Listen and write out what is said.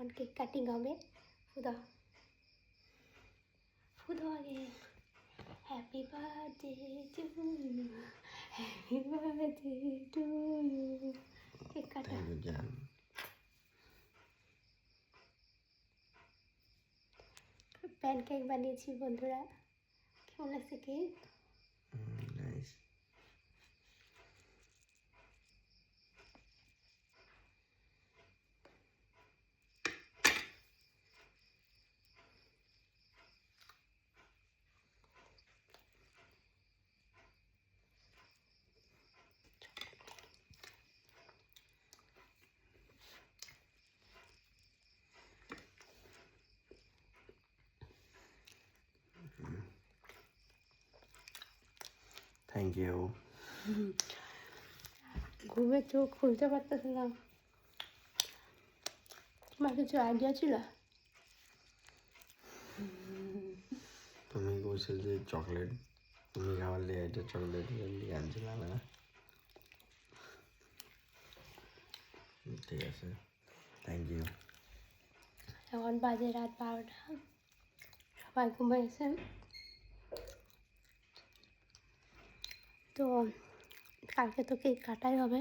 এখন cake cutting হবে। ফুদা ফুদো আগে। Happy birthday to you, happy birthday to you. Cake কাটা। প্যানকেক বানিয়েছি বন্ধুরা, কেমন লাগছে কেক? নাইস। Thank you. ঘুমে চোখ খুলতে পারতেছে না। তোমার কিছু আইডিয়া ছিল? তুমি বলছিল যে চকলেট, তুমি খাওয়ালে এটা চকলেট আনছিলাম না। ঠিক আছে, থ্যাংক ইউ। এখন বাজে রাত 12টা, সবাই ঘুমাইছে। তো কালকে তো কেক কাটাই হবে।